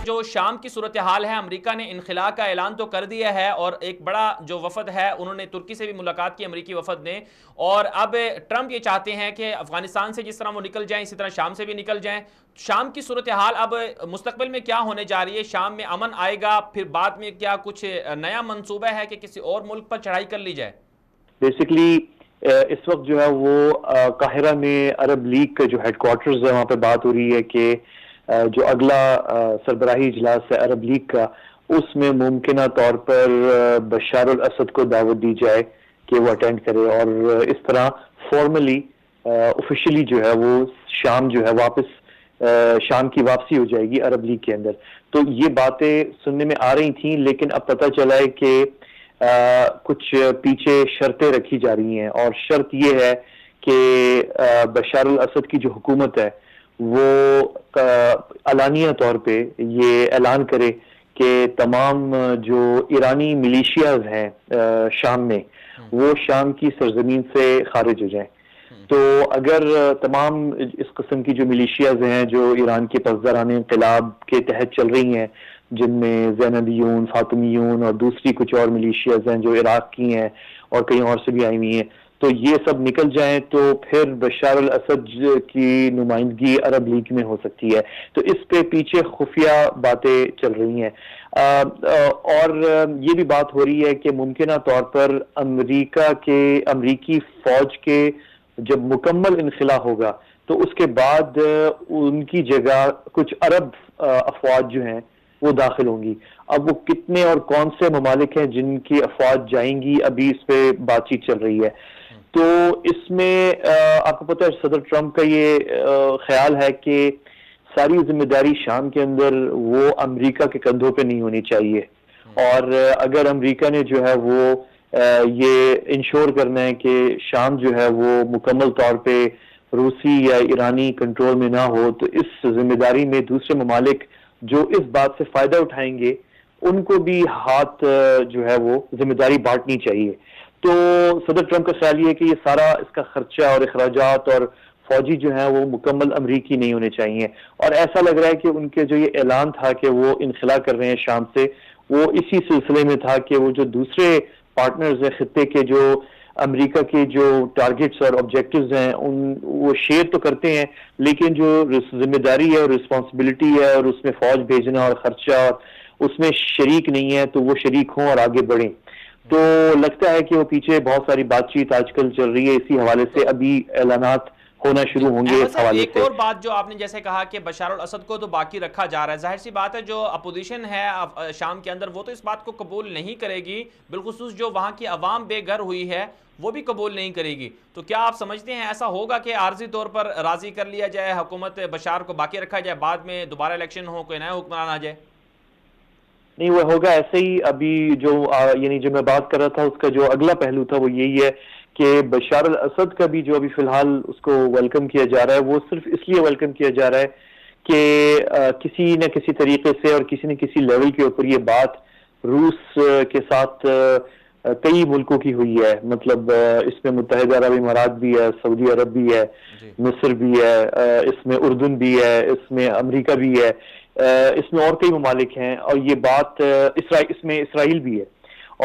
جو شام کی صورتحال ہے، امریکہ نے انخلاء کا اعلان تو کر دیا ہے اور ایک بڑا جو وفد ہے انہوں نے ترکی سے بھی ملاقات کی، امریکی وفد نے، اور اب ٹرمپ یہ چاہتے ہیں کہ افغانستان سے جس طرح وہ نکل جائیں اسی طرح شام سے بھی نکل جائیں۔ شام کی صورتحال اب مستقبل میں کیا ہونے جا رہی ہے؟ شام میں امن آئے گا؟ پھر بعد میں کیا کچھ نیا منصوبہ ہے کہ کسی اور ملک پر چڑھائی کر لی جائے؟ بیسیکلی اس وقت جو ہے وہ قاہرہ میں عرب لیگ کا جو ہیڈ کوارٹرز ہے وہاں پہ بات ہو رہی ہے کہ جو اگلا سربراہی اجلاس ہے عرب لیگ کا، اس میں ممکنہ طور پر بشار الاسد کو دعوت دی جائے کہ وہ اٹینڈ کرے، اور اس طرح فارملی آفیشلی جو ہے وہ شام جو ہے واپس شام کی واپسی ہو جائے گی عرب لیگ کے اندر۔ تو یہ باتیں سننے میں آ رہی تھیں، لیکن اب پتہ چلا ہے کہ کچھ پیچھے شرطیں رکھی جا رہی ہیں، اور شرط یہ ہے کہ بشار الاسد کی جو حکومت ہے وہ علانیہ طور پہ یہ اعلان کرے کہ تمام جو ایرانی ملیشیاز ہیں شام میں وہ شام کی سرزمین سے خارج ہو جائیں۔ تو اگر تمام اس قسم کی جو ملیشیاز ہیں جو ایران کے پسداران انقلاب کے تحت چل رہی ہیں، جن میں زینبیون، فاطمیون اور دوسری کچھ اور ملیشیاز ہیں جو عراق کی ہیں اور کہیں اور سے بھی آئی ہوئی ہیں، تو یہ سب نکل جائیں تو پھر بشار الاسد کی نمائندگی عرب لیگ میں ہو سکتی ہے۔ تو اس پہ پیچھے خفیہ باتیں چل رہی ہیں، اور یہ بھی بات ہو رہی ہے کہ ممکنہ طور پر امریکی فوج کے جب مکمل انخلاء ہوگا تو اس کے بعد ان کی جگہ کچھ عرب افواج جو ہیں وہ داخل ہوں گی۔ اب وہ کتنے اور کون سے ممالک ہیں جن کی افواج جائیں گی، ابھی اس پہ بات چیت چل رہی ہے۔ تو اس میں آپ کو پتہ ہے صدر ٹرمپ کا یہ خیال ہے کہ ساری ذمہ داری شام کے اندر وہ امریکہ کے کندھوں پہ نہیں ہونی چاہیے، اور اگر امریکہ نے جو ہے وہ یہ انشور کرنا ہے کہ شام جو ہے وہ مکمل طور پہ روسی یا ایرانی کنٹرول میں نہ ہو، تو اس ذمہ داری میں دوسرے ممالک جو اس بات سے فائدہ اٹھائیں گے ان کو بھی ہاتھ جو ہے وہ ذمہ داری بانٹنی چاہیے۔ تو صدر ٹرمپ کا خیال یہ ہے کہ یہ سارا اس کا خرچہ اور اخراجات اور فوجی جو ہیں وہ مکمل امریکی نہیں ہونے چاہیے، اور ایسا لگ رہا ہے کہ ان کے جو یہ اعلان تھا کہ وہ انخلاء کر رہے ہیں شام سے، وہ اسی سلسلے میں تھا کہ وہ جو دوسرے پارٹنرز ہیں خطے کے، جو امریکہ کے جو ٹارگٹس اور آبجیکٹیوز ہیں وہ شیئر تو کرتے ہیں، لیکن جو ذمہ داری ہے اور رسپانسبلٹی ہے اور اس میں فوج بھیجنا اور خرچہ اور اس میں شریک نہیں ہے، تو وہ شریک ہوں اور آگے بڑھیں۔ تو لگتا ہے کہ وہ پیچھے بہت ساری بات چیت آج کل چل رہی ہے، اسی حوالے سے ابھی اعلانات ہونا شروع ہوں گے اس حوالے سے۔ ایک اور بات جو آپ نے جیسے کہا کہ بشار الاسد کو تو باقی رکھا جا رہا ہے، ظاہر سی بات ہے جو اپوزیشن ہے شام کے اندر وہ تو اس بات کو قبول نہیں کرے گی، بالخصوص جو وہاں کی عوام بے گھر ہوئی ہے وہ بھی قبول نہیں کرے گی۔ تو کیا آپ سمجھتے ہیں ایسا ہوگا کہ عارضی طور پر راضی کر لیا جائے، حکومت بشار کو باقی رکھا جائے، بعد میں دوبارہ الیکشن ہو، کوئی نیا حکمران آ جائے؟ نہیں، وہ ہوگا ایسے ہی۔ ابھی جو یعنی جو میں بات کر رہا تھا اس کا جو اگلا پہلو تھا وہ یہی ہے کہ بشار الاسد کا بھی جو ابھی فی الحال اس کو ویلکم کیا جا رہا ہے، وہ صرف اس لیے ویلکم کیا جا رہا ہے کہ کسی نہ کسی طریقے سے اور کسی نہ کسی لیول کے اوپر یہ بات روس کے ساتھ کئی ملکوں کی ہوئی ہے، مطلب اس میں متحدہ عرب امارات بھی ہے، سعودی عرب بھی ہے، مصر بھی ہے، اس میں اردن بھی ہے، اس میں امریکہ بھی ہے، اس میں اور کئی ممالک ہیں، اور یہ بات اس میں اسرائیل بھی ہے،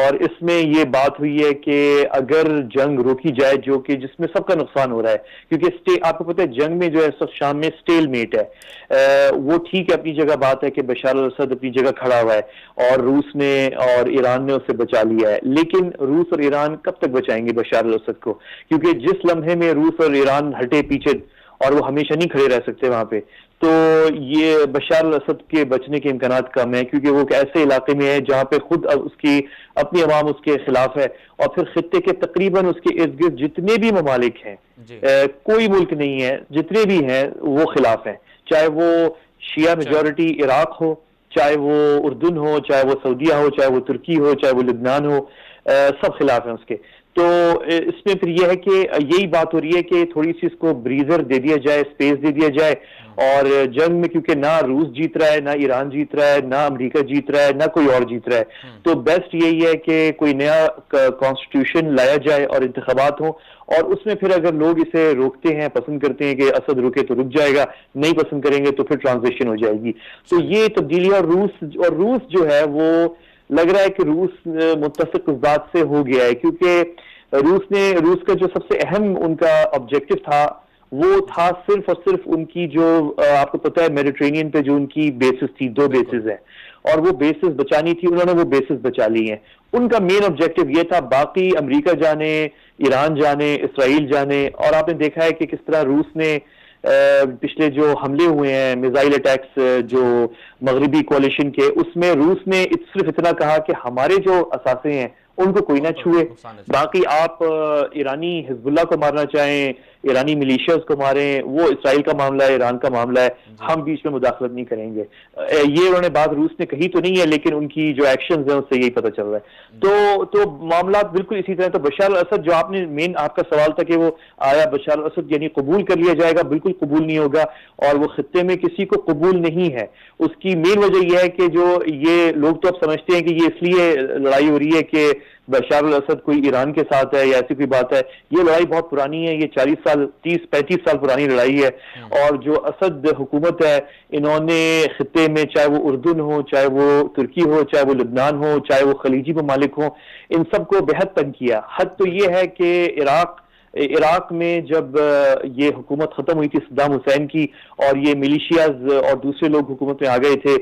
اور اس میں یہ بات ہوئی ہے کہ اگر جنگ روکی جائے، جو کہ جس میں سب کا نقصان ہو رہا ہے، کیونکہ آپ کو پتہ ہے جنگ میں جو ہے سب شام میں سٹیل میٹ ہے، وہ ٹھیک ہے اپنی جگہ بات ہے کہ بشار الاسد اپنی جگہ کھڑا ہوا ہے اور روس نے اور ایران نے اسے بچا لیا ہے، لیکن روس اور ایران کب تک بچائیں گے بشار الاسد کو؟ کیونکہ جس لمحے میں روس اور ایران ہٹے پیچھے، اور وہ ہمیشہ نہیں کھڑے رہ سکتے وہاں پہ، تو یہ بشار الاسد کے بچنے کے امکانات کم ہیں، کیونکہ وہ ایسے علاقے میں ہے جہاں پہ خود اس کی اپنی عوام اس کے خلاف ہے، اور پھر خطے کے تقریباً اس کے ارد گرد جتنے بھی ممالک ہیں، کوئی ملک نہیں ہے، جتنے بھی ہیں وہ خلاف ہیں، چاہے وہ شیعہ میجورٹی عراق ہو، چاہے وہ اردن ہو، چاہے وہ سعودیہ ہو، چاہے وہ ترکی ہو، چاہے وہ لبنان ہو، سب خلاف ہیں اس کے۔ تو اس میں پھر یہ ہے کہ یہی بات ہو رہی ہے کہ تھوڑی سی اس کو بریزر دے دیا جائے، اسپیس دے دیا جائے، اور جنگ میں کیونکہ نہ روس جیت رہا ہے، نہ ایران جیت رہا ہے، نہ امریکہ جیت رہا ہے، نہ کوئی اور جیت رہا ہے، تو بیسٹ یہی ہے کہ کوئی نیا کانسٹیٹیوشن لایا جائے اور انتخابات ہوں، اور اس میں پھر اگر لوگ اسے روکتے ہیں، پسند کرتے ہیں کہ اسد رکے تو رک جائے گا، نہیں پسند کریں گے تو پھر ٹرانزیشن ہو جائے گی. تو یہ تبدیلی. اور روس جو ہے وہ لگ رہا ہے کہ روس متفق اس بات سے ہو گیا ہے، کیونکہ روس کا جو سب سے اہم ان کا آبجیکٹو تھا وہ تھا صرف اور صرف ان کی جو آپ کو پتا ہے میڈیٹرینین پہ جو ان کی بیسز تھی، 2 بیسز ہیں، اور وہ بیسز بچانی تھی، انہوں نے وہ بیسز بچا لی ہیں. ان کا مین آبجیکٹو یہ تھا، باقی امریکہ جانے، ایران جانے، اسرائیل جانے. اور آپ نے دیکھا ہے کہ کس طرح روس نے پچھلے جو حملے ہوئے ہیں، میزائل اٹیکس جو مغربی کوalition کے، اس میں روس نے صرف اتنا کہا کہ ہمارے جو اثاثے ہیں ان کو کوئی نہ چھوئے، باقی آپ ایرانی حزب اللہ کو مارنا چاہیں، ایرانی ملیشیاز کو ماریں، وہ اسرائیل کا معاملہ ہے، ایران کا معاملہ ہے، ہم بیچ میں مداخلت نہیں کریں گے. یہ انہوں نے بات روس نے کہی تو نہیں ہے، لیکن ان کی جو ایکشنز ہیں اس سے یہی پتہ چل رہا ہے. تو معاملات بالکل اسی طرح. تو بشار الاسد جو آپ نے مین آپ کا سوال تھا کہ وہ آیا بشار الاسد یعنی قبول کر لیا جائے گا، بالکل قبول نہیں ہوگا، اور وہ خطے میں کسی کو قبول نہیں ہے. اس کی مین وجہ یہ ہے کہ جو یہ لوگ تو اب سمجھتے ہیں کہ یہ اس لیے لڑائی ہو رہی ہے کہ بشار الاسد کوئی ایران کے ساتھ ہے یا ایسی کوئی بات ہے. یہ لڑائی بہت پرانی ہے، یہ 40 سال 30-35 سال پرانی لڑائی ہے. اور جو اسد حکومت ہے، انہوں نے خطے میں چاہے وہ اردن ہو، چاہے وہ ترکی ہو، چاہے وہ لبنان ہو، چاہے وہ خلیجی ممالک ہوں، ان سب کو بہت تنگ کیا. حد تو یہ ہے کہ عراق میں جب یہ حکومت ختم ہوئی تھی صدام حسین کی، اور یہ ملیشیاز اور دوسرے لوگ حکومت میں آ گئے تھے،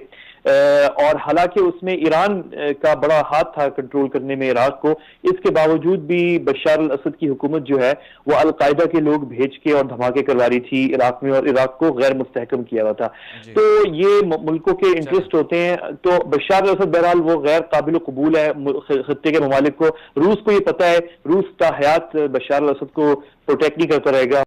اور حالانکہ اس میں ایران کا بڑا ہاتھ تھا کنٹرول کرنے میں عراق کو، اس کے باوجود بھی بشار الاسد کی حکومت جو ہے وہ القاعدہ کے لوگ بھیج کے اور دھماکے کروا رہی تھی عراق میں، اور عراق کو غیر مستحکم کیا ہوا تھا. تو یہ ملکوں کے انٹرسٹ ہوتے ہیں. تو بشار الاسد بہرحال وہ غیر قابل قبول ہے خطے کے ممالک کو. روس کو یہ پتہ ہے، روس تا حیات بشار الاسد کو پروٹیکٹ نہیں کرتا رہے گا.